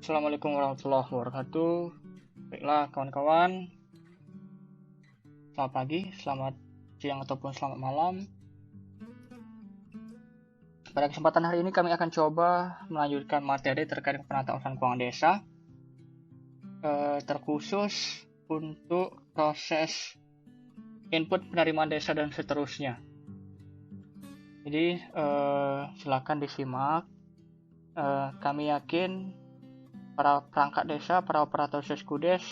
Assalamualaikum warahmatullahi wabarakatuh. Baiklah kawan-kawan, selamat pagi, selamat siang ataupun selamat malam. Pada kesempatan hari ini kami akan coba melanjutkan materi terkait dengan penataan usaha keuangan desa, terkhusus untuk proses input penerimaan desa dan seterusnya. Jadi silakan disimak. Kami yakin para perangkat desa, para operator Seskudes,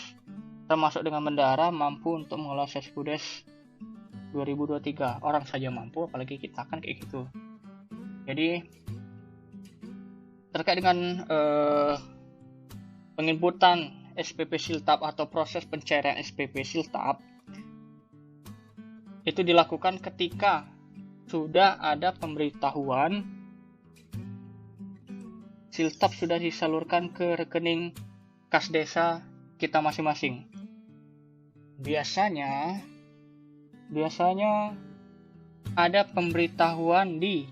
termasuk dengan bendahara, mampu untuk mengelola Seskudes 2023. Orang saja mampu, apalagi kita kan kayak gitu. Jadi terkait dengan penginputan SPP Siltap atau proses pencairan SPP Siltap, itu dilakukan ketika sudah ada pemberitahuan Siltap sudah disalurkan ke rekening kas desa kita masing-masing. Biasanya ada pemberitahuan di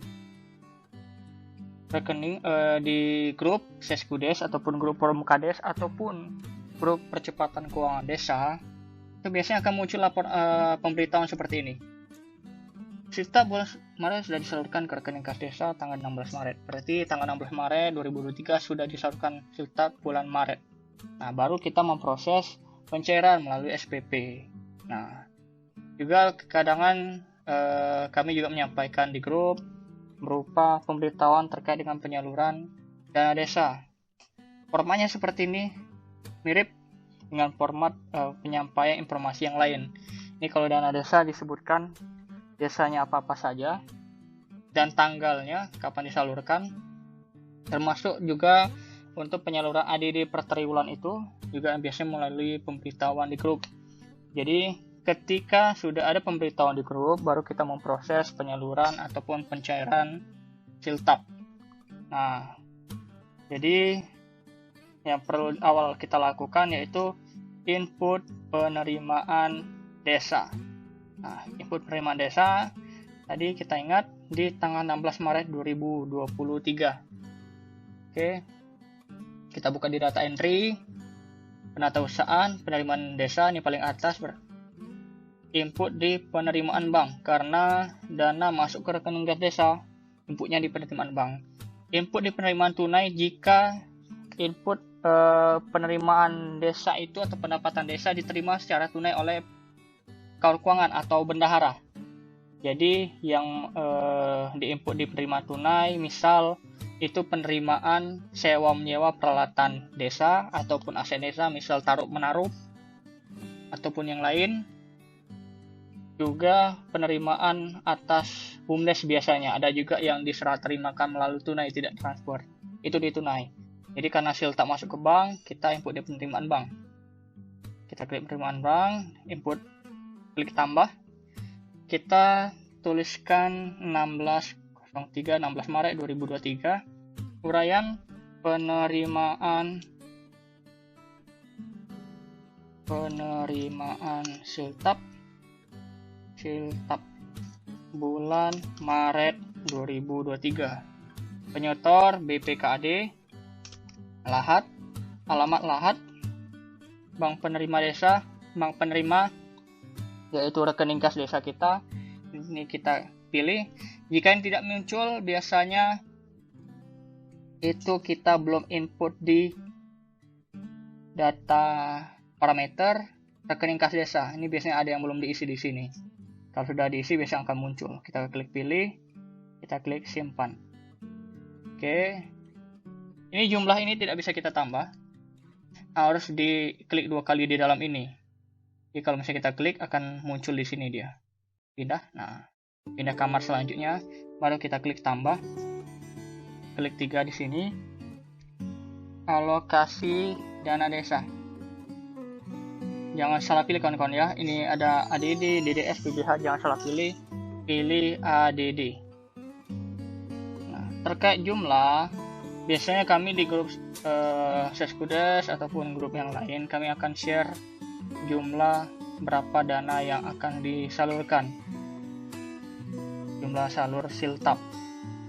rekening di grup Seskudes ataupun grup Forum Kades ataupun grup percepatan keuangan desa. Itu biasanya akan muncul pemberitahuan seperti ini. Siltap bulan Maret sudah disalurkan ke rekening kas desa tanggal 16 Maret. Berarti tanggal 16 Maret 2023 sudah disalurkan Siltap bulan Maret. Nah, baru kita memproses pencairan melalui SPP. Nah, juga kedatangan kami juga menyampaikan di grup berupa pemberitahuan terkait dengan penyaluran dana desa. Formatnya seperti ini, mirip dengan format penyampaian informasi yang lain. Ini kalau dana desa disebutkan desanya apa-apa saja dan tanggalnya kapan disalurkan, termasuk juga untuk penyaluran ADD per triwulan itu juga biasanya melalui pemberitahuan di grup. Jadi ketika sudah ada pemberitahuan di grup, baru kita memproses penyaluran ataupun pencairan Siltap. Nah, jadi yang perlu awal kita lakukan yaitu input penerimaan desa. Nah, input penerimaan desa tadi kita ingat di tanggal 16 Maret 2023. Oke, kita buka di data entry, penatausahaan penerimaan desa, ini paling atas input di penerimaan bank karena dana masuk ke rekening gas desa, inputnya di penerimaan bank. Input di penerimaan tunai jika input penerimaan desa itu atau pendapatan desa diterima secara tunai oleh kaur keuangan atau bendahara. Jadi yang diinput di penerimaan tunai, misal itu penerimaan sewa menyewa peralatan desa ataupun aset desa, misal taruh menaruh ataupun yang lain. Juga penerimaan atas BUMDes biasanya, ada juga yang diserah terimakan melalui tunai tidak transfer, itu di tunai. Jadi karena Siltap masuk ke bank, kita input di penerimaan bank. Kita klik penerimaan bank, input, klik tambah. Kita tuliskan 16 Maret 2023, uraian penerimaan Siltap bulan Maret 2023. Penyetor BPKAD, alamat lahat, bank penerima desa, bank penerima yaitu rekening kas desa kita. Ini kita pilih. Jika ini tidak muncul, biasanya itu kita belum input di data parameter rekening kas desa. Ini biasanya ada yang belum diisi di sini. Kalau sudah diisi biasanya akan muncul. Kita klik pilih, kita klik simpan. Oke. Ini jumlah ini tidak bisa kita tambah. Harus diklik 2 kali di dalam ini. Jadi kalau misalnya kita klik akan muncul di sini dia. Pindah. Nah, pindah kamar selanjutnya, baru kita klik tambah. Klik 3 di sini. Alokasi dana desa. Jangan salah pilih kawan-kawan ya. Ini ada ADD, DDS, BBH, jangan salah pilih. Pilih ADD. Nah, terkait jumlah, biasanya kami di grup Seskudes ataupun grup yang lain, kami akan share jumlah berapa dana yang akan disalurkan. Jumlah salur Siltap.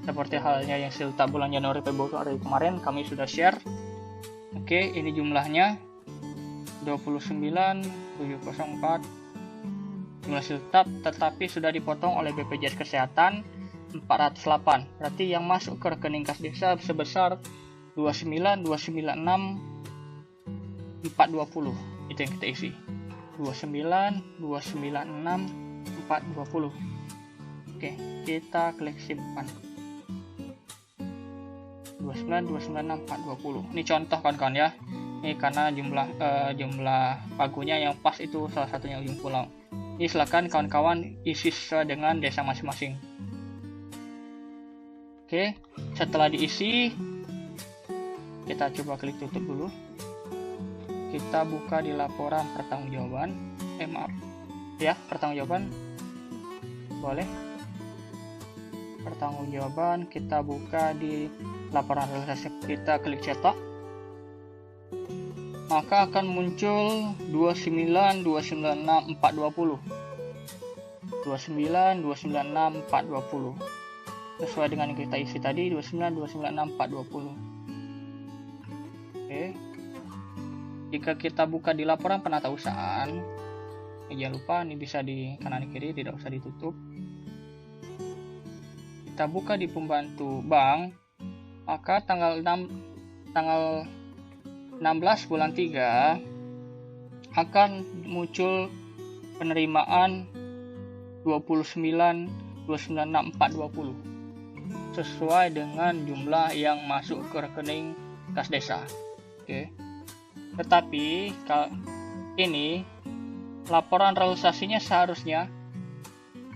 Seperti halnya yang Siltap bulan Januari Februari kemarin kami sudah share Oke, ini jumlahnya 29.704 jumlah tetap, tetapi sudah dipotong oleh BPJS Kesehatan 408. Berarti yang masuk ke rekening kas desa sebesar 29.296.420. Itu yang kita isi. 29.296.420. Oke, kita klik simpan. 29.296.420. Ini contoh kawan-kawan ya. Ini karena jumlah pagunya yang pas itu salah satunya ujung pulau. Ini silakan kawan-kawan isi sesuai dengan desa masing-masing. Oke, setelah diisi, kita coba klik tutup dulu. Kita buka di laporan pertanggungjawaban. Maaf. Ya, pertanggungjawaban. Boleh. Pertanggungjawaban kita buka di laporan realisasi. Kita klik cetak. Maka akan muncul 29.296.420. 29.296.420. Sesuai dengan yang kita isi tadi, 29.296.420. Oke. Jika kita buka di laporan penatausahaan, jangan lupa ini bisa di kanan kiri, tidak usah ditutup. Kita buka di pembantu bank, maka tanggal 16 bulan 3 akan muncul penerimaan 29.296.420 sesuai dengan jumlah yang masuk ke rekening kas desa. Oke. Tetapi ini laporan realisasinya seharusnya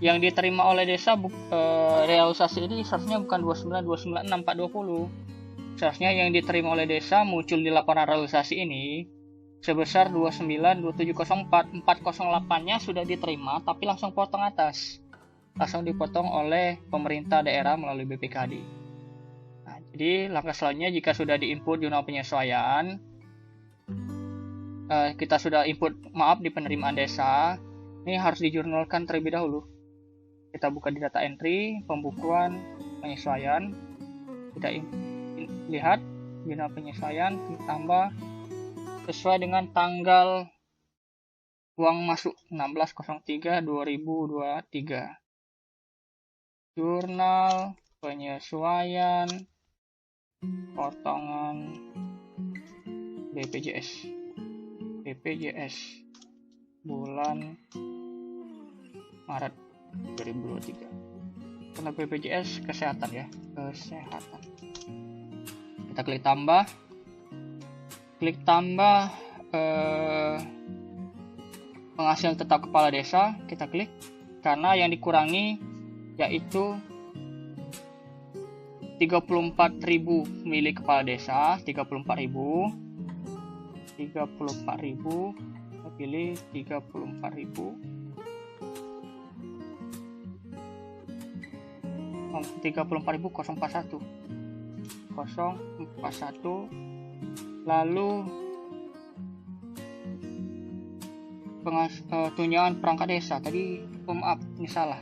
yang diterima oleh desa realisasi ini seharusnya bukan 29.296.420. Seharusnya yang diterima oleh desa muncul di laporan realisasi ini sebesar 29.2704. 408-nya sudah diterima tapi langsung potong atas. Langsung dipotong oleh pemerintah daerah melalui BPKD. Nah, jadi langkah selanjutnya jika sudah diinput jurnal penyesuaian, kita sudah input di penerimaan desa, ini harus dijurnalkan terlebih dahulu. Kita buka di data entry, pembukuan, penyesuaian, kita lihat jurnal penyesuaian ditambah sesuai dengan tanggal uang masuk 16.03.2023. Jurnal penyesuaian potongan BPJS bulan Maret 2023. Karena BPJS kesehatan ya, kesehatan. Kita klik tambah penghasilan tetap kepala desa, kita klik karena yang dikurangi yaitu 34.000 milik kepala desa, 34.000 kita pilih 34.000 041 lalu tunjangan perangkat desa tadi, maaf ini salah,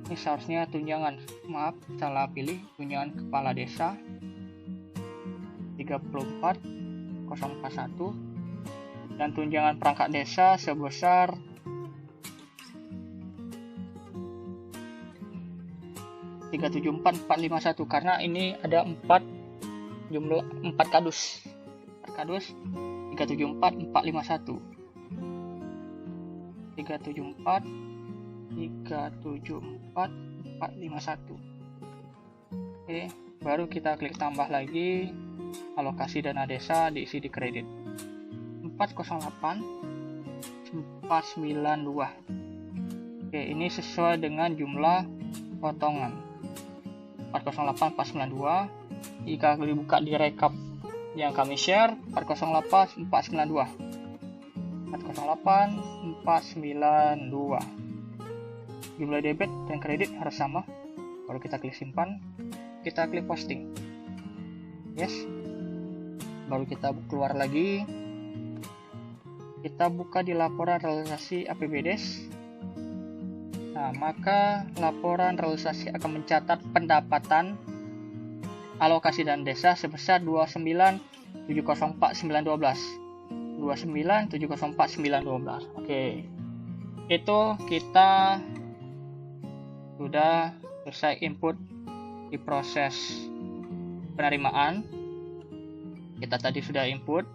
ini seharusnya tunjangan, maaf salah pilih, tunjangan kepala desa 34.041 dan tunjangan perangkat desa sebesar 374.451 karena ini ada 4 kardus 374.451 Oke, baru kita klik tambah lagi alokasi dana desa, diisi di kredit 408.492. Oke, ini sesuai dengan jumlah potongan 408.492. Jika dibuka di rekap yang kami share 408.492 jumlah debit dan kredit harus sama. Baru kita klik simpan, kita klik posting, yes, baru kita keluar lagi, kita buka di laporan realisasi APBDes. Nah, maka laporan realisasi akan mencatat pendapatan alokasi dana desa sebesar 704 912. 29 704 912. Oke. Itu kita sudah selesai input di proses penerimaan. Kita tadi sudah input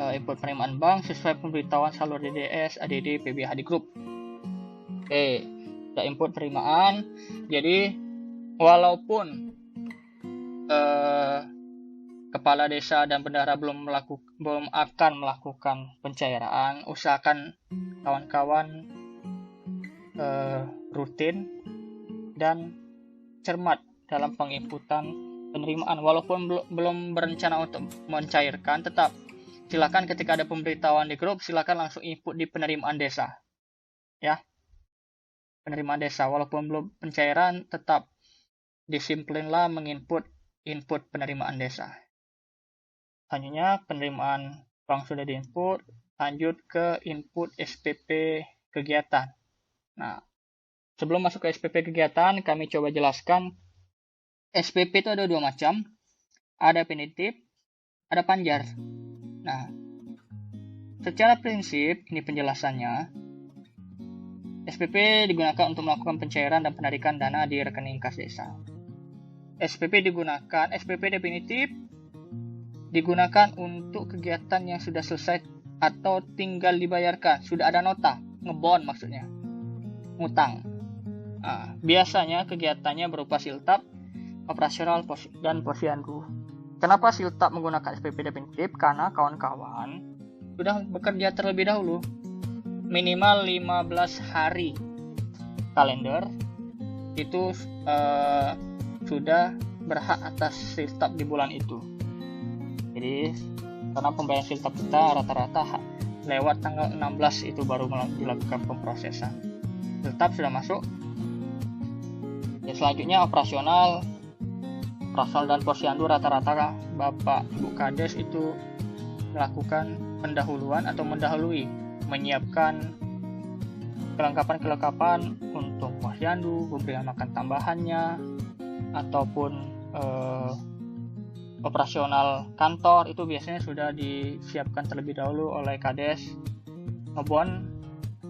penerimaan bank sesuai pemberitahuan saldo DDS, ADD, PBH di grup. Oke, kita input penerimaan. Jadi walaupun kepala desa dan bendahara belum akan melakukan pencairan, usahakan kawan-kawan rutin dan cermat dalam penginputan penerimaan. Walaupun belum berencana untuk mencairkan, tetap silakan ketika ada pemberitahuan di grup, silakan langsung input di penerimaan desa. Ya. Penerimaan desa, walaupun belum pencairan, tetap disiplinlah menginput penerimaan desa. Selanjutnya, penerimaan bank sudah diinput, lanjut ke input SPP kegiatan. Nah, sebelum masuk ke SPP kegiatan, kami coba jelaskan SPP itu ada dua macam, ada definitif, ada panjar. Nah, secara prinsip, ini penjelasannya, SPP digunakan untuk melakukan pencairan dan penarikan dana di rekening kas desa. SPP definitif digunakan untuk kegiatan yang sudah selesai atau tinggal dibayarkan, sudah ada nota, ngebon maksudnya, ngutang. Nah, biasanya kegiatannya berupa siltap, operasional, dan posyandu. Kenapa siltap menggunakan SPP definitif? Karena kawan-kawan sudah bekerja terlebih dahulu minimal 15 hari kalender itu sudah berhak atas siltap di bulan itu. Jadi karena pembayaran siltap kita rata-rata lewat tanggal 16 itu baru dilakukan pemprosesan. Siltap sudah masuk. Ya, selanjutnya operasional dan posyandu rata-rata Bapak Ibu Kades itu melakukan pendahuluan atau mendahului menyiapkan kelengkapan untuk posyandu, pemberian makan tambahannya, ataupun operasional kantor itu biasanya sudah disiapkan terlebih dahulu oleh Kades ngebon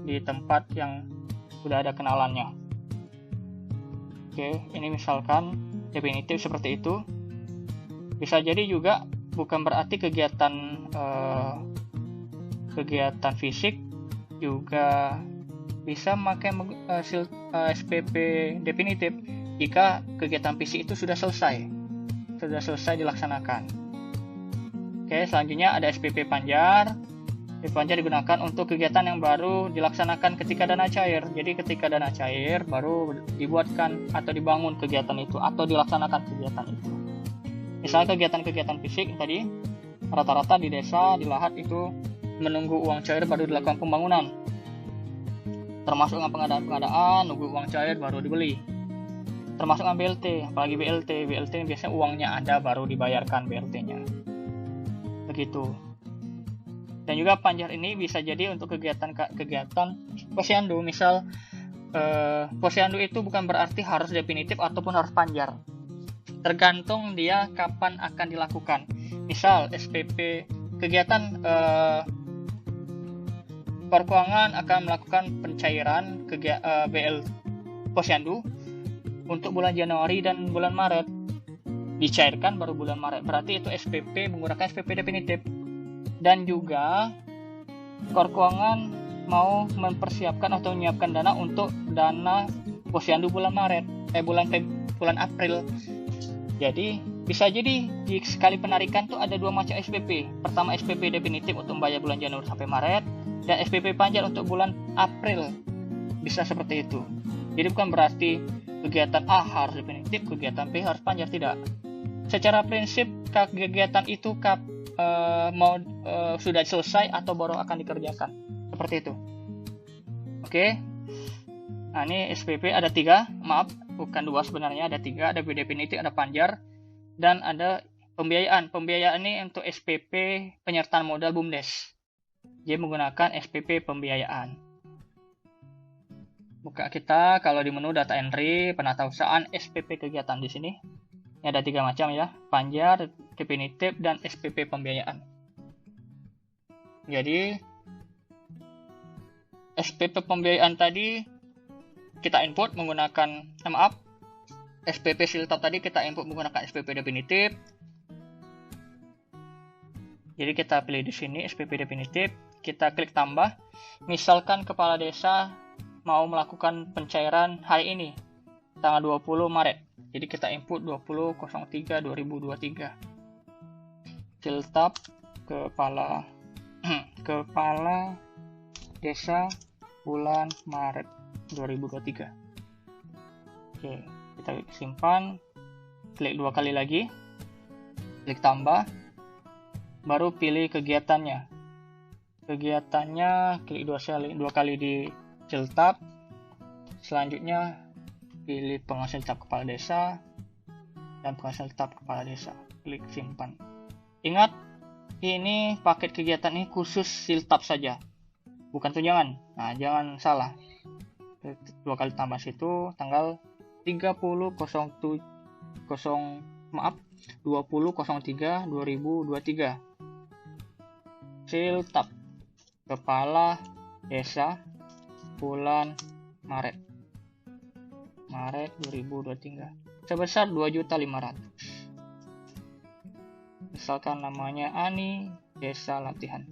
di tempat yang sudah ada kenalannya. Oke, ini misalkan definitif seperti itu. Bisa jadi juga bukan berarti kegiatan fisik juga bisa memakai SPP definitif jika kegiatan fisik itu sudah selesai dilaksanakan. Oke, selanjutnya ada SPP panjar. SPP panjar digunakan untuk kegiatan yang baru dilaksanakan ketika dana cair. Jadi ketika dana cair baru dibuatkan atau dibangun kegiatan itu atau dilaksanakan kegiatan itu. Misalnya kegiatan-kegiatan fisik tadi rata-rata di desa, di lahat itu menunggu uang cair baru dilakukan pembangunan. Termasuk dengan pengadaan, nunggu uang cair baru dibeli. Termasuk dengan BLT, apalagi BLT biasanya uangnya ada baru dibayarkan BLT-nya. Begitu. Dan juga panjar ini bisa jadi untuk kegiatan posyandu. Misal posyandu itu bukan berarti harus definitif ataupun harus panjar. Tergantung dia kapan akan dilakukan. Misal SPP kegiatan Keuangan akan melakukan pencairan BL posyandu untuk bulan Januari dan bulan Maret. Dicairkan baru bulan Maret. Berarti itu SPP menggunakan SPP definitif. Dan juga Keuangan mau mempersiapkan atau menyiapkan dana untuk dana posyandu bulan Maret, bulan April. Jadi bisa jadi di sekali penarikan tuh ada dua macam SPP. Pertama SPP definitif untuk membayar bulan Januari sampai Maret, dan SPP panjar untuk bulan April. Bisa seperti itu. Jadi bukan berarti kegiatan A harus definitif, kegiatan B harus panjar, tidak. Secara prinsip kegiatan itu sudah selesai atau baru akan dikerjakan. Seperti itu. Oke. Nah, ini SPP ada 3, bukan 2 sebenarnya, ada 3, ada definitif, ada panjar, dan ada pembiayaan. Pembiayaan ini untuk SPP penyertaan modal BUMDes. Jadi menggunakan SPP pembiayaan. Buka kita kalau di menu data entry penatausahaan SPP kegiatan di sini. Ini ada 3 macam ya, panjar, definitif, dan SPP pembiayaan. Jadi SPP pembiayaan tadi kita input menggunakan SPP siltap tadi kita input menggunakan SPP definitif. Jadi kita pilih di sini SPP definitif, kita klik tambah. Misalkan kepala desa mau melakukan pencairan hari ini, tanggal 20 Maret. Jadi kita input 20.03.2023. Siltap kepala desa bulan Maret 2023. Oke, kita klik simpan, klik 2 kali lagi, klik tambah, baru pilih kegiatannya. Klik 2 kali di siltap. Selanjutnya pilih penghasil tetap kepala desa dan penghasil tetap kepala desa. Klik simpan. Ingat, ini paket kegiatan ini khusus siltap saja, bukan tunjangan. Nah, jangan salah. 2 kali tambah situ tanggal 20.03.2023. Siltap kepala desa bulan Maret 2023 sebesar 2.500.000. Misalkan namanya Ani Desa Latihan.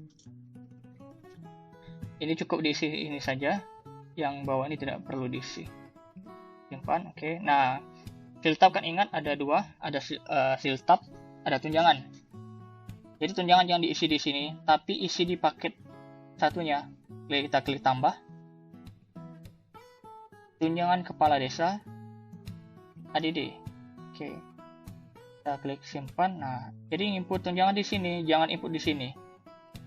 Ini cukup diisi ini saja, yang bawah ini tidak perlu diisi. Simpan, oke. Nah, siltap kan ingat ada 2, ada siltap, ada tunjangan. Jadi tunjangan yang diisi di sini, tapi isi di paket satunya. Kita klik tambah. Tunjangan kepala desa ADD. Oke. Kita klik simpan. Nah, jadi input tunjangan di sini, jangan input di sini.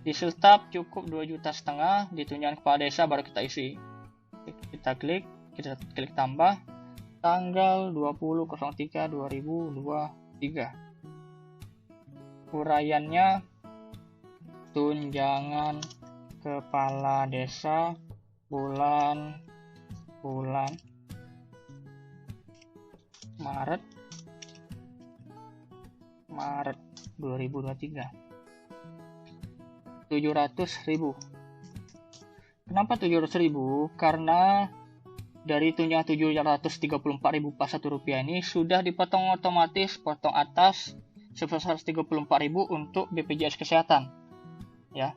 Di siltap cukup 2,5 juta, di tunjangan kepala desa baru kita isi. Kita klik tambah tanggal 20.03.2023. Uraiannya tunjangan kepala desa bulan Maret 2023. 700.000. Kenapa 700.000? Karena dari tunjangan 734.000 pas Rp1 ini sudah dipotong otomatis, potong atas sebesar 34.000 untuk BPJS Kesehatan. Ya.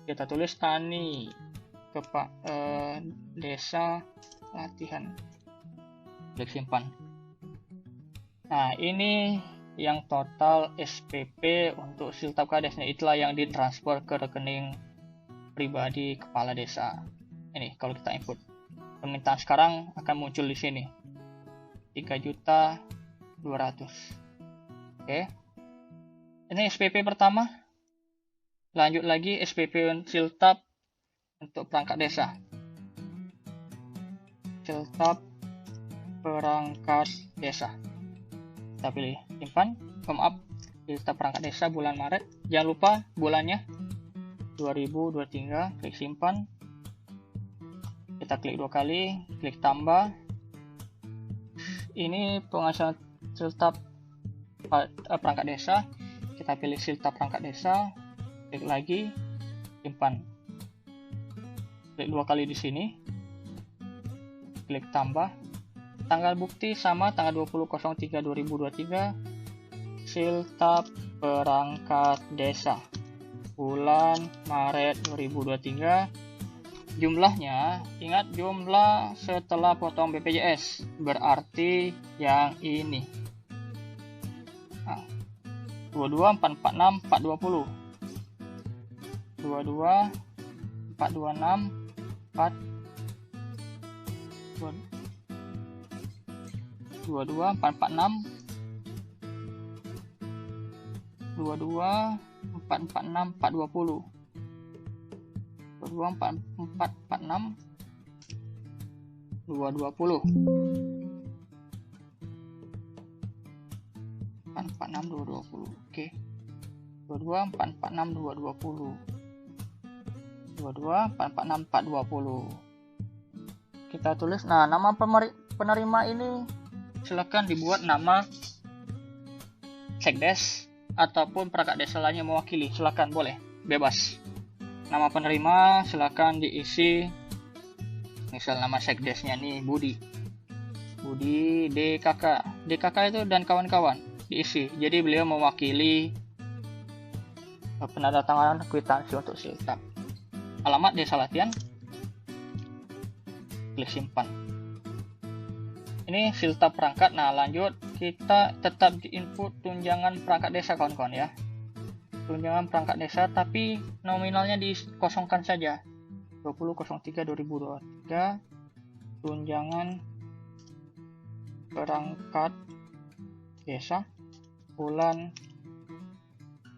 Kita tulis Tani Desa Latihan. Klik simpan. Nah, ini yang total SPP untuk siltap kadesnya, itulah yang ditransfer ke rekening pribadi kepala desa. Ini kalau kita input. Permintaan sekarang akan muncul di sini. 3.200.000. Oke. Ini SPP pertama. Lanjut lagi SPP siltap untuk perangkat desa. Siltap perangkat desa. Kita pilih simpan, siltap perangkat desa bulan Maret. Jangan lupa bulannya 2023, klik simpan. Kita klik 2 kali, klik tambah. Ini penghasilan siltap perangkat desa. Kita pilih siltap perangkat desa, klik lagi, simpan. Klik 2 kali di sini, klik tambah. Tanggal bukti sama tanggal 20.03.2023. Siltap perangkat desa bulan Maret 2023. Jumlahnya, ingat jumlah setelah potong BPJS, berarti yang ini. Nah, 22, 446, 420. 22, 426, 22, 446, 22, 446, 420. 22, 446, 220. 446, 220. Oke. 22, 446, 220. 22, 446, 420. Kita tulis, nah nama penerima ini silakan dibuat nama sekdes ataupun perangkat desa lainnya mewakili. Silakan, boleh, bebas. Nama penerima silakan diisi, misal nama sekdesnya nih Budi DKK itu dan kawan-kawan diisi. Jadi beliau mewakili penandatanganan kwitansi untuk siltap. Alamat desa latihan, klik simpan. Ini siltap perangkat. Nah, lanjut, kita tetap di input tunjangan perangkat desa, kawan-kawan ya. Tunjangan perangkat desa, tapi nominalnya dikosongkan saja. 20.03.2023 tunjangan perangkat desa bulan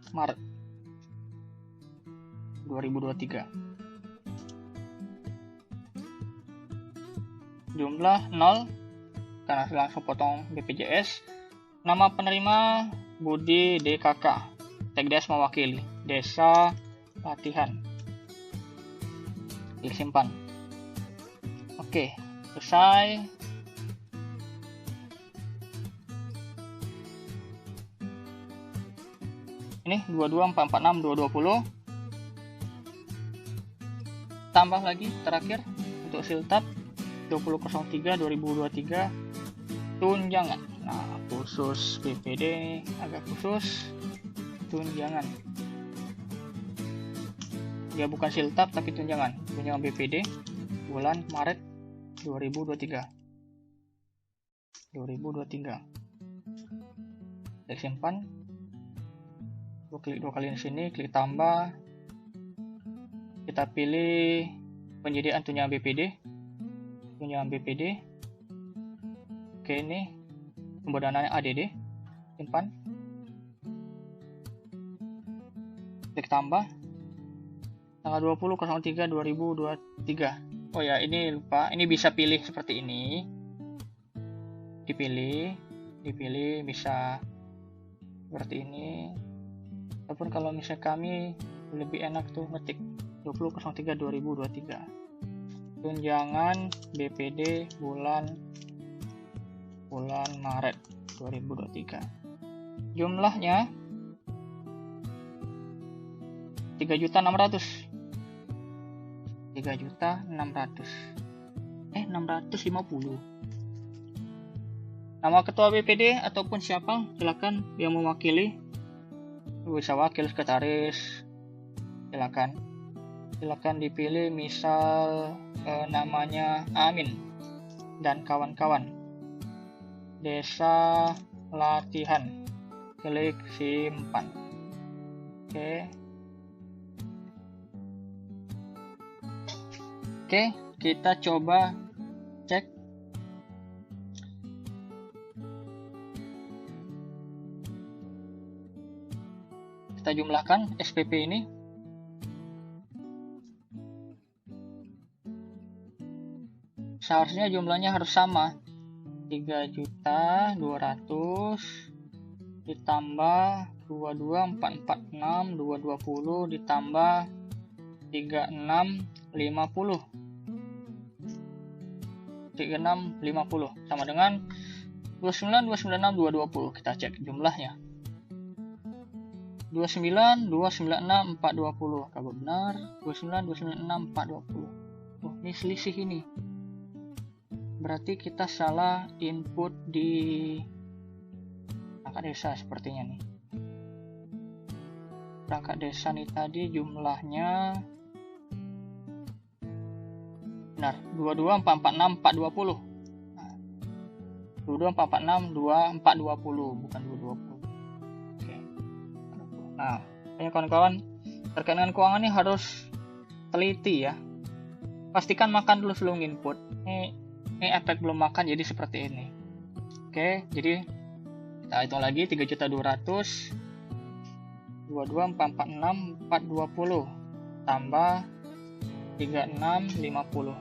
Maret 2023. Jumlah 0 karena langsung potong BPJS. Nama penerima Budi DKK, sekdes mewakili, desa latihan. Klik simpan. Oke, selesai. Ini 22.446.220. Tambah lagi terakhir untuk siltap 20.03.2023 tunjangan. Nah, khusus BPD agak khusus tunjangan. Dia bukan siltap tapi tunjangan BPD bulan Maret 2023. Klik simpan. Klik dua kali di sini, klik tambah. Kita pilih penyediaan tunjangan BPD. Oke, ini sumber dananya ADD. Simpan. Klik tambah. Tanggal 20.03.2023. Oh ya, ini lupa. Ini bisa pilih seperti ini. Dipilih bisa seperti ini. Ataupun kalau misalnya kami lebih enak tuh ngetik 20.03.2023 tunjangan BPD bulan Maret 2023. Jumlahnya 3.600. 650. Nama ketua BPD ataupun siapa, silakan yang mewakili. Bisa wakil sekretaris, silakan dipilih, misal namanya Amin dan kawan-kawan. Desa latihan, klik simpan. Oke, kita coba cek. Kita jumlahkan SPP ini. Seharusnya jumlahnya harus sama. 3.200.000 ditambah 22.446.220 ditambah 3650 sama dengan 29.296.220. Kita cek jumlahnya. 29.296.420. Kalau benar 29.296.420. Oh, ini selisih ini. Berarti kita salah input di perangkat desa sepertinya nih. Perangkat desa nih tadi jumlahnya benar 22.446.420. Nah, 22.446.420 bukan 220. Oke. Nah, ini kawan-kawan terkait dengan keuangan ini harus teliti ya. Pastikan makan dulu sebelum input. Ini efek belum makan jadi seperti ini. Oke, jadi kita hitung lagi 3.200.000 22.446.420 tambah 3650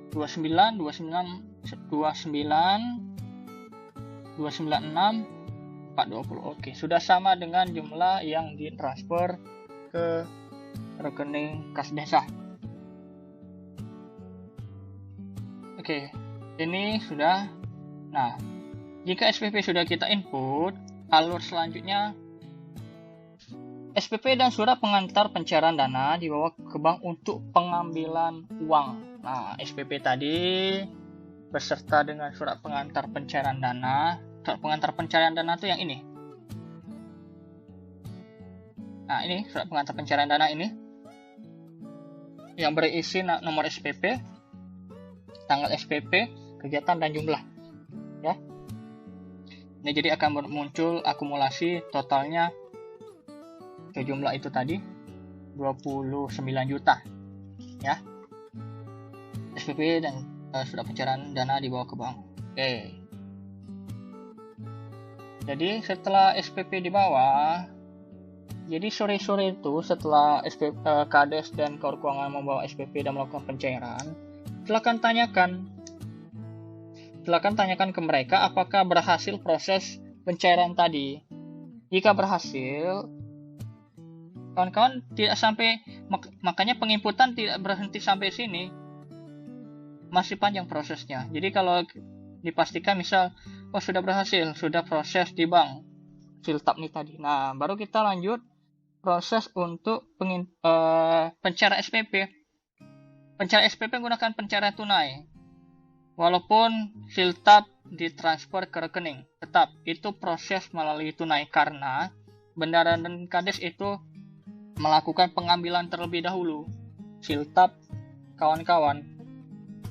296.420. Oke, sudah sama dengan jumlah yang ditransfer ke rekening kas desa. Oke, ini sudah Nah, jika SPP sudah kita input, alur selanjutnya SPP dan surat pengantar pencairan dana dibawa ke bank untuk pengambilan uang. Nah, SPP tadi beserta dengan surat pengantar pencairan dana. Surat pengantar pencairan dana itu yang ini. Nah, ini surat pengantar pencairan dana ini yang berisi nomor SPP, tanggal SPP, kegiatan dan jumlah. Ya. Ini jadi akan muncul akumulasi totalnya ke jumlah itu tadi 29 juta. Ya. SPP dan surat pencairan dana dibawa ke bank. Oke. Jadi setelah SPP dibawa, jadi sore-sore itu setelah Kades dan Koor Keuangan membawa SPP dan melakukan pencairan, silakan tanyakan ke mereka apakah berhasil proses pencairan tadi. Jika berhasil, kawan-kawan tidak sampai, makanya penginputan tidak berhenti sampai sini, masih panjang prosesnya. Jadi kalau dipastikan misal sudah berhasil, sudah proses di bank siltap nih tadi, nah baru kita lanjut proses untuk pencairan SPP. Pencairan SPP menggunakan pencairan tunai, walaupun siltap ditransfer ke rekening, tetap itu proses melalui tunai karena bendahara dan kades itu melakukan pengambilan terlebih dahulu. Siltap, kawan-kawan,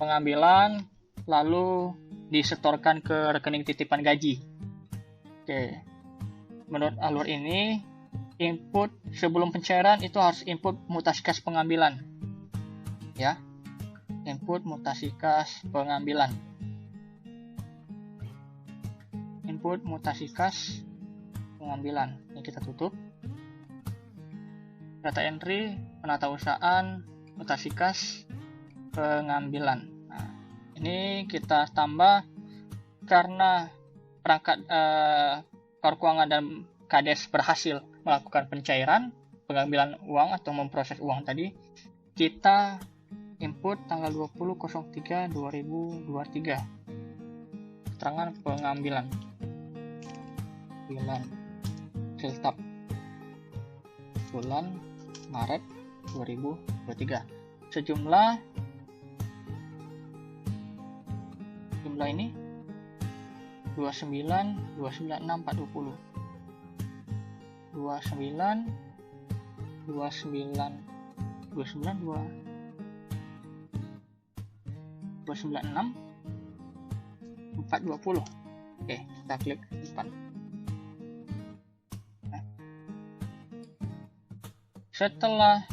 pengambilan lalu disetorkan ke rekening titipan gaji. Oke. Menurut alur ini, input sebelum pencairan itu harus input mutasi kas pengambilan. Ya. Input mutasi kas pengambilan. Input mutasi kas pengambilan. Ini kita tutup. Data entry, penatausahaan, mutasi kas, pengambilan. Nah, ini kita tambah karena perangkat Koor Keuangan dan Kades berhasil melakukan pencairan, pengambilan uang atau memproses uang tadi. Kita input tanggal 20.03.2023. Keterangan pengambilan. Siltap. Bulan Maret 2023. Jumlah ini 29.420. 296.420. Oke, kita klik simpan. Setelah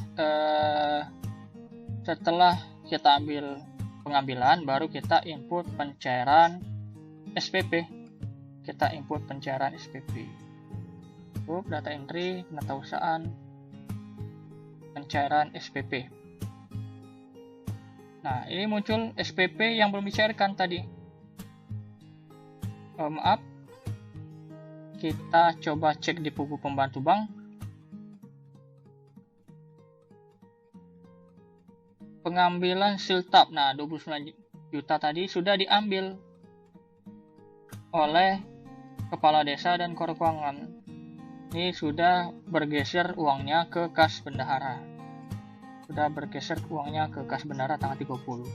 kita ambil pengambilan, baru kita input pencairan SPP. Kita input pencairan SPP. Data entry, penatausahaan, pencairan SPP. Nah, ini muncul SPP yang belum dicairkan tadi. Maaf. Kita coba cek di buku pembantu bank. Pengambilan siltap. Nah, 29 juta tadi sudah diambil oleh kepala desa dan Koor Keuangan. Ini sudah bergeser uangnya ke kas bendahara. Tanggal 30.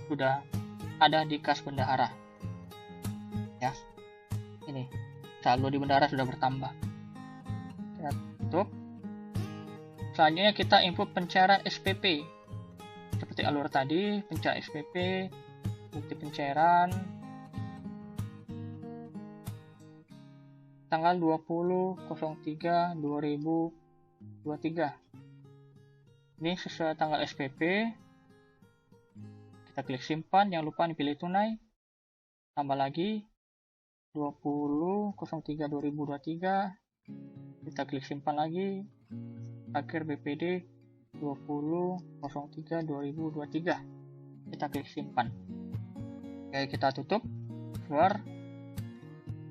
Sudah ada di kas bendahara. Ya. Ini saldo di bendahara sudah bertambah. Kita tutup. Selanjutnya kita input pencairan SPP. Seperti alur tadi, pencairan SPP, bukti pencairan, tanggal 20.03.2023. Ini sesuai tanggal SPP. Kita klik simpan, jangan lupa dipilih tunai. Tambah lagi 20.03.2023. Kita klik simpan lagi. Akhir BPD 20.03.2023. Kita klik simpan. Oke, kita tutup. Keluar.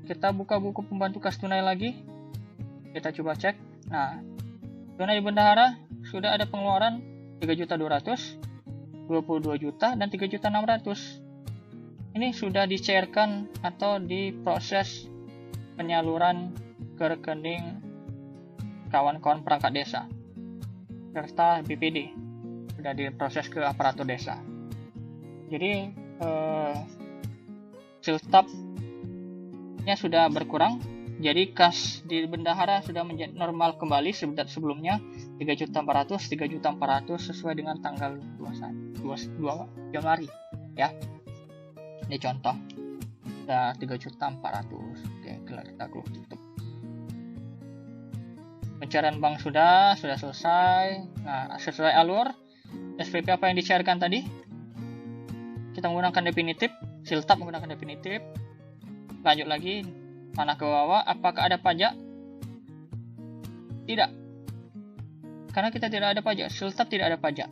Kita buka buku pembantu kas tunai lagi. Kita coba cek. Nah, tunai bendahara sudah ada pengeluaran 3.200.000, 22 juta dan 3.600.000. ini sudah dicairkan atau diproses penyaluran ke rekening kawan-kawan perangkat desa serta BPD, sudah diproses ke aparatur desa. Jadi siltapnya sudah berkurang, jadi kas di bendahara sudah menjadi normal kembali sebelumnya 3.400.000, 3.400.000 sesuai dengan tanggal 22 Januari ya. Ini contoh, sudah 3.400.000. Oke, kita tutup. Pencairan bank sudah selesai. Nah, sesuai alur SPP apa yang dicairkan tadi, kita menggunakan definitif, siltap menggunakan definitif. Lanjut lagi, panah ke bawah, apakah ada pajak? Tidak, karena kita tidak ada pajak, siltap tidak ada pajak.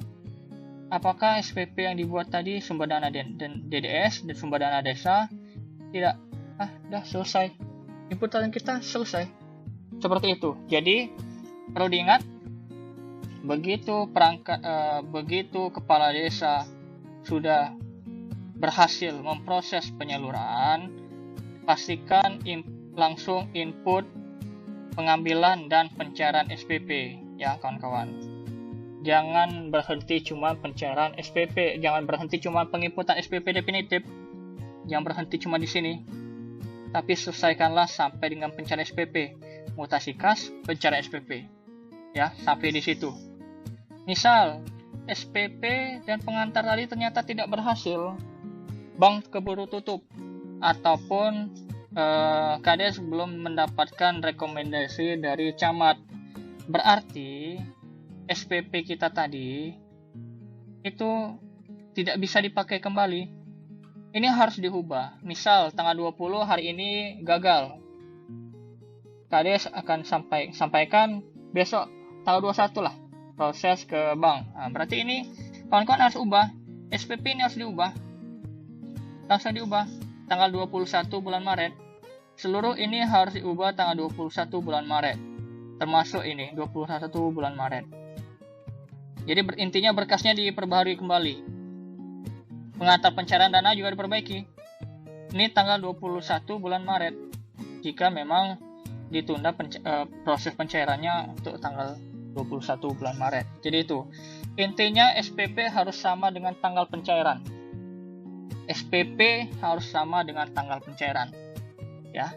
Apakah SPP yang dibuat tadi sumber dana dan DDS dan sumber dana desa? Tidak. Sudah selesai. Inputan kita selesai. Seperti itu. Jadi perlu diingat, begitu kepala desa sudah berhasil memproses penyaluran, pastikan langsung input pengambilan dan pencairan SPP ya kawan-kawan. Jangan berhenti cuma pencairan SPP, jangan berhenti cuma penginputan SPP definitif, jangan berhenti cuma di sini. Tapi selesaikanlah sampai dengan pencairan SPP, mutasi kas, pencairan SPP. Ya, sampai di situ. Misal SPP dan pengantar tadi ternyata tidak berhasil, bank keburu tutup, ataupun Kades belum mendapatkan rekomendasi dari camat, berarti SPP kita tadi itu tidak bisa dipakai kembali. Ini harus diubah. Misal tanggal 20 hari ini gagal, Kades akan sampaikan besok tanggal 21 lah proses ke bank. Berarti ini kawan-kawan harus ubah. SPP ini harus diubah. Langsung diubah tanggal 21 bulan Maret. Seluruh ini harus diubah tanggal 21 bulan Maret. Termasuk ini 21 bulan Maret. Jadi intinya berkasnya diperbaharui kembali. Pengantar pencairan dana juga diperbaiki. Ini tanggal 21 bulan Maret. Jika memang ditunda proses pencairannya untuk tanggal 21 bulan Maret. Jadi itu. Intinya SPP harus sama dengan tanggal pencairan. SPP harus sama dengan tanggal pencairan. Ya.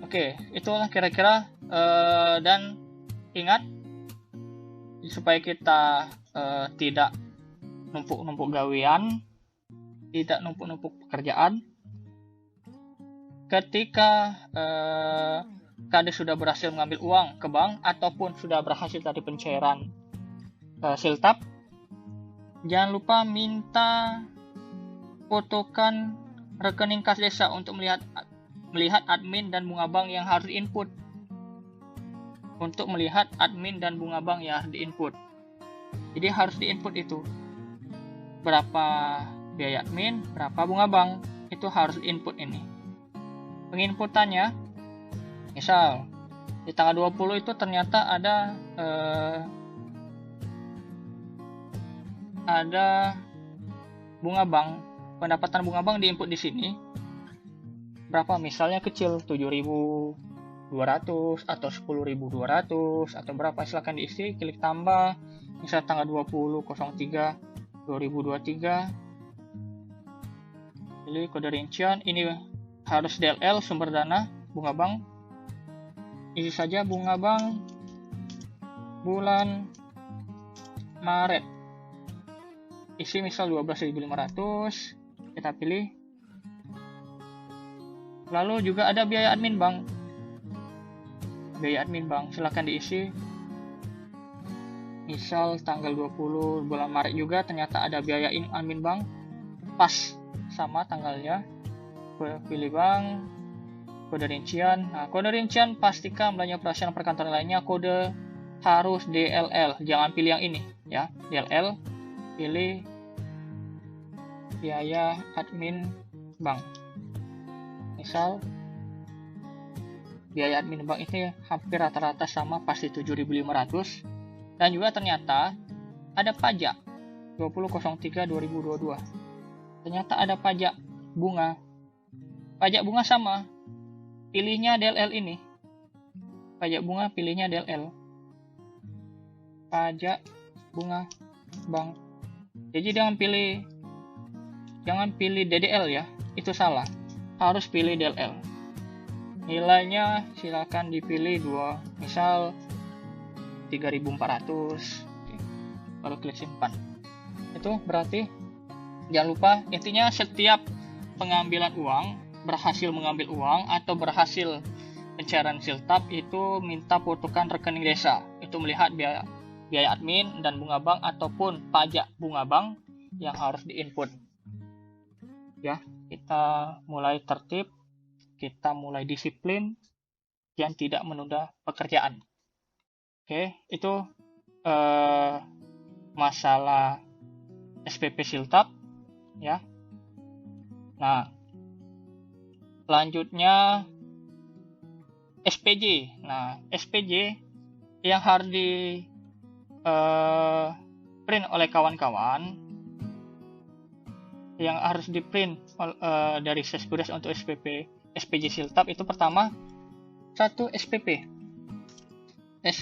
Oke, itulah kira-kira dan ingat supaya kita tidak numpuk-numpuk gawean, tidak numpuk-numpuk pekerjaan. Ketika Kades sudah berhasil mengambil uang ke bank ataupun sudah berhasil tadi pencairan siltap, jangan lupa minta fotokan rekening kas desa untuk melihat admin dan bunga bank yang harus diinput. Untuk melihat admin dan bunga bank yang harus diinput. Jadi harus diinput itu. Berapa biaya admin, berapa bunga bank, itu harus diinput ini. Penginputannya, misal di tanggal 20 itu ternyata ada bunga bank, pendapatan bunga bank diinput di sini. Berapa? Misalnya kecil, 7.200 atau 10.200 atau berapa, silakan diisi, klik tambah. Misal tanggal 20.03.2023, pilih kode rincian. Ini harus DLL, sumber dana bunga bank. Isi saja bunga bank bulan Maret. Isi misal 12.500, kita pilih. Lalu juga ada biaya admin bank. Biaya admin bank silahkan diisi. Misal tanggal 20 bulan Maret juga ternyata ada biaya admin bank, pas sama tanggalnya. Pilih bank, kode rincian. Nah, kode rincian pastikan belanja operasional perkantoran lainnya kode harus DLL, jangan pilih yang ini ya. DLL, pilih biaya admin bank. Misal biaya admin bank ini hampir rata-rata sama, pasti 7.500. Dan juga ternyata ada pajak 20.03.2022. Ternyata ada pajak bunga. Pajak bunga sama, pilihnya DLL ini. Pajak bunga pilihnya DLL. Pajak bunga bank. Jadi jangan pilih DDL ya, itu salah. Harus pilih DLL. Nilainya silakan dipilih 2, misal 3.400. Baru klik simpan. Itu berarti jangan lupa, intinya setiap pengambilan uang, berhasil mengambil uang atau berhasil pencairan siltap itu minta fotokan rekening desa. Itu melihat biaya admin dan bunga bank ataupun pajak bunga bank yang harus diinput. Ya, kita mulai tertib, kita mulai disiplin dan tidak menunda pekerjaan. Oke, itu masalah SPP siltap ya. Nah, selanjutnya SPJ. Nah, SPJ yang harus di print oleh kawan-kawan, yang harus di print dari Seskudes untuk SPJ siltap itu pertama 1 SPP 1,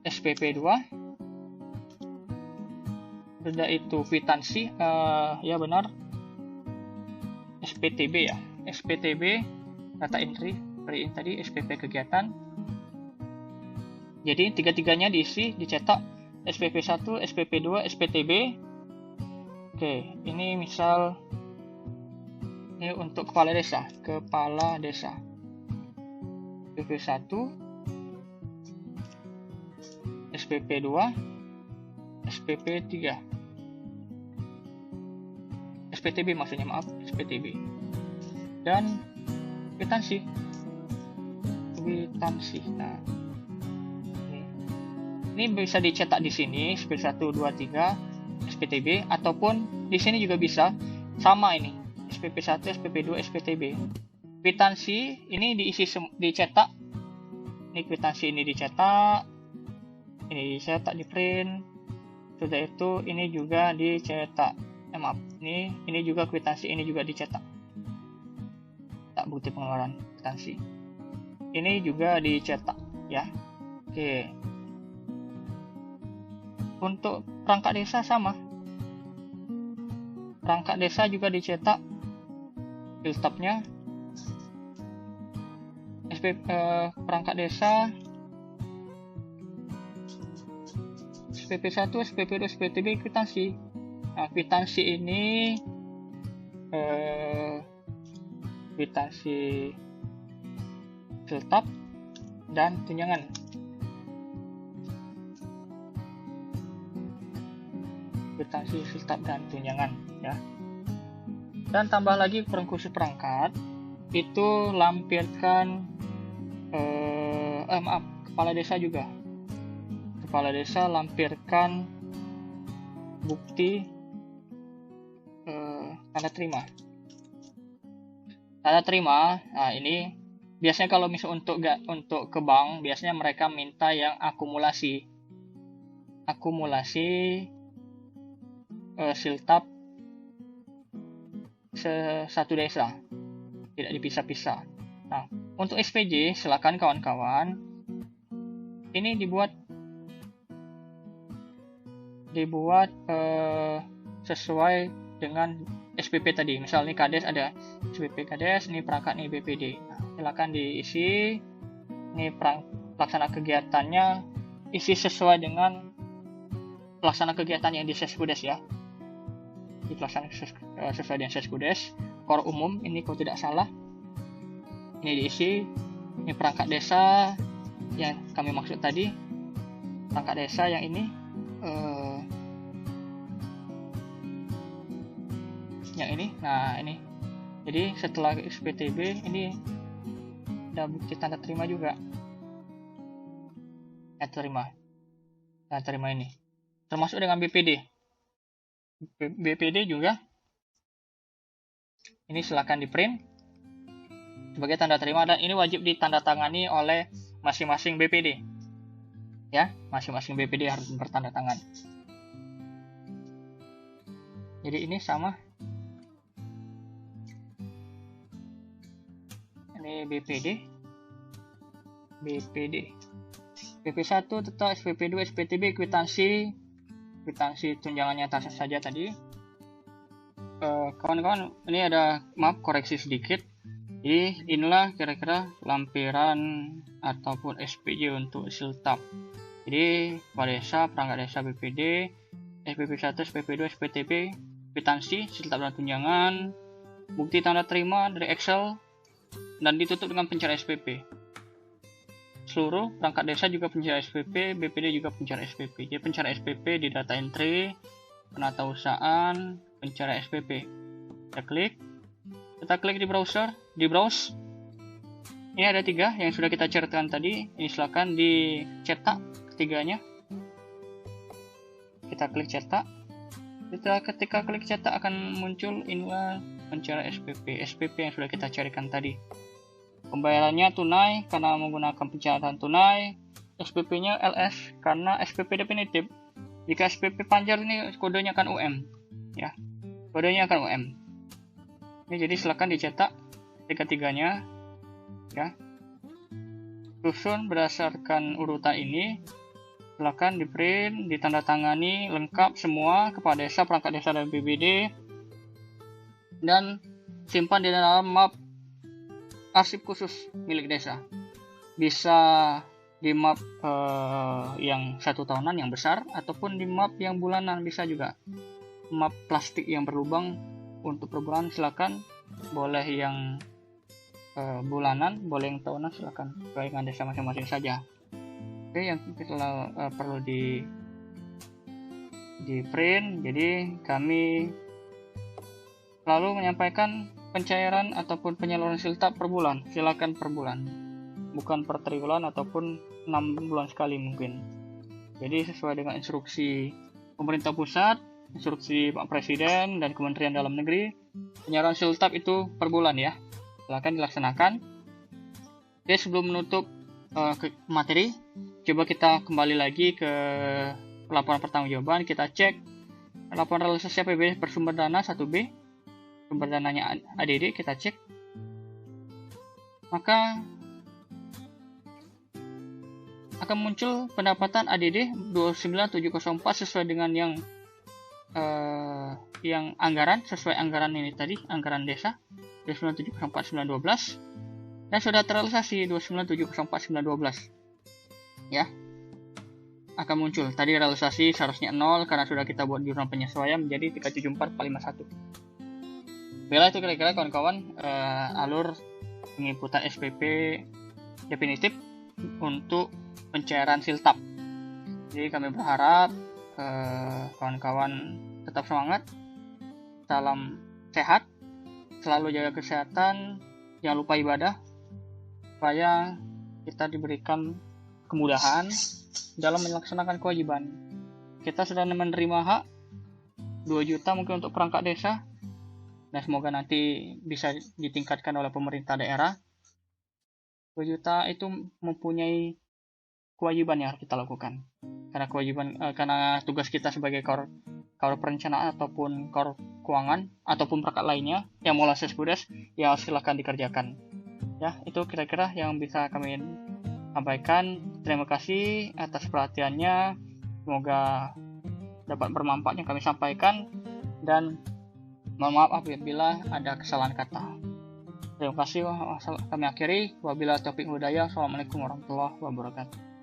SPP 2, sudah itu kwitansi, ya benar, SPTB ya, SPTB data entry tadi, SPP kegiatan. Jadi tiga-tiganya diisi, dicetak, SPP 1, SPP 2, SPTB. Oke, ini misal ini untuk kepala desa, SPP 1, SPP 2, SPP 3, SPTB maksudnya, maaf, SPTB. Dan kwitansi. Nah, ini bisa dicetak di sini, SPP 1, 2, 3, SPTB, ataupun di sini juga bisa, sama ini, SPP 1, SPP 2, SPTB. Kwitansi ini dicetak. Ini kwitansi ini dicetak, di print. Sudah itu ini juga dicetak. Maaf, ini juga kwitansi ini juga dicetak. Tak bukti pengeluaran kwitansi. Ini juga dicetak ya. Oke. Untuk perangkat desa sama. Perangkat desa juga dicetak siltapnya. Perangkat desa SPP 1, SPP 2, SPTB kwitansi. Nah, kwitansi ini kwitansi siltap dan tunjangan. Kwitansi siltap dan tunjangan ya. Dan tambah lagi khusus perangkat itu lampirkan kepala desa juga. Kepala desa lampirkan bukti tanda terima. Tanda terima, nah ini biasanya kalau misal untuk ke bank, biasanya mereka minta yang akumulasi siltap satu desa, tidak dipisah-pisah. Nah, untuk SPJ silakan kawan-kawan ini dibuat sesuai dengan SPP tadi. Misal ini Kades, ada SPP Kades, ini perangkat nih BPD. Nah, silakan diisi. Ini pelaksana kegiatannya, isi sesuai dengan pelaksana kegiatan yang di Seskudes ya. Pelaksana sesuai dengan Seskudes. Core umum ini kalau tidak salah. Ini diisi. Ini perangkat desa yang kami maksud tadi. Perangkat desa yang ini yang ini. Nah, ini. Jadi setelah SPTB ini ada bukti tanda terima juga. Tanda terima ini. Termasuk dengan BPD. BPD juga. Ini silakan di print sebagai tanda terima, dan ini wajib ditandatangani oleh masing-masing BPD. Ya, masing-masing BPD harus bertanda tangan. Jadi ini sama. Ini BPD. SP1 tetap, SP2, SPTB, kwitansi tunjangannya atas saja tadi. Kawan-kawan, ini ada koreksi sedikit. Jadi inilah kira-kira lampiran ataupun SPJ untuk siltap. Jadi kepala desa, perangkat desa, BPD, SPP1, SPP2, SPTB, kwitansi, siltap dan tunjangan, bukti tanda terima dari Excel, dan ditutup dengan pencarian SPP. Seluruh perangkat desa juga pencarian SPP, BPD juga pencarian SPP. Jadi pencarian SPP di data entry, penatausahaan, pencarian SPP. Kita klik di browser, di browse. Ini ada 3 yang sudah kita catatkan tadi. Ini silakan dicetak ketiganya. Kita klik cetak. Ketika klik cetak akan muncul inilah pencarian SPP yang sudah kita carikan tadi. Pembayarannya tunai karena menggunakan pencatatan tunai. SPP-nya LS karena SPP definitif. Jika SPP panjar ini kodenya akan UM, ya. Kodenya akan UM. Ini jadi silakan dicetak tiga-tiganya, ya. Susun berdasarkan urutan ini. Silakan di print, ditandatangani lengkap semua kepala desa, perangkat desa dan BPD, dan simpan di dalam map arsip khusus milik desa. Bisa di map yang 1 tahunan yang besar, ataupun di map yang bulanan bisa juga. Map plastik yang berlubang untuk per bulan silakan, boleh yang bulanan, boleh yang tahunan silakan, sesuai dengan desa masing-masing saja. Oke, yang kita perlu di print. Jadi kami lalu menyampaikan pencairan ataupun penyaluran siltap per bulan. Silakan per bulan, bukan per triwulan ataupun 6 bulan sekali mungkin. Jadi sesuai dengan instruksi pemerintah pusat, instruksi Pak Presiden dan Kementerian Dalam Negeri, penyaluran siltap itu per bulan ya. Silakan dilaksanakan. Oke, sebelum menutup ke materi, coba kita kembali lagi ke laporan pertanggungjawaban. Kita cek laporan realisasi APBD per sumber dana 1B, sumber dananya ADD, kita cek. Maka akan muncul pendapatan ADD 29704 sesuai dengan yang anggaran, sesuai anggaran ini tadi, anggaran desa 29704.912, dan sudah terrealisasi 29704.912 ya. Akan muncul tadi realisasi seharusnya 0 karena sudah kita buat jurnal penyesuaian menjadi 374.451. Bila itu kira-kira kawan-kawan alur penginputan SPP definitif untuk pencairan siltap. Jadi kami berharap kawan-kawan tetap semangat, salam sehat, selalu jaga kesehatan, jangan lupa ibadah, supaya kita diberikan kemudahan dalam melaksanakan kewajiban. Kita sudah menerima hak 2 juta mungkin untuk perangkat desa, dan semoga nanti bisa ditingkatkan oleh pemerintah daerah. 2 juta itu mempunyai kewajiban yang harus kita lakukan. Karena tugas kita sebagai kor perencanaan ataupun kor keuangan ataupun perangkat lainnya yang mulai seskudes, ya silakan dikerjakan. Ya, itu kira-kira yang bisa kami sampaikan. Terima kasih atas perhatiannya. Semoga dapat bermanfaat yang kami sampaikan, dan mohon maaf apabila ada kesalahan kata. Terima kasih. Kami akhiri. Wabillahi taufiq hidayah. Assalamualaikum warahmatullahi wabarakatuh.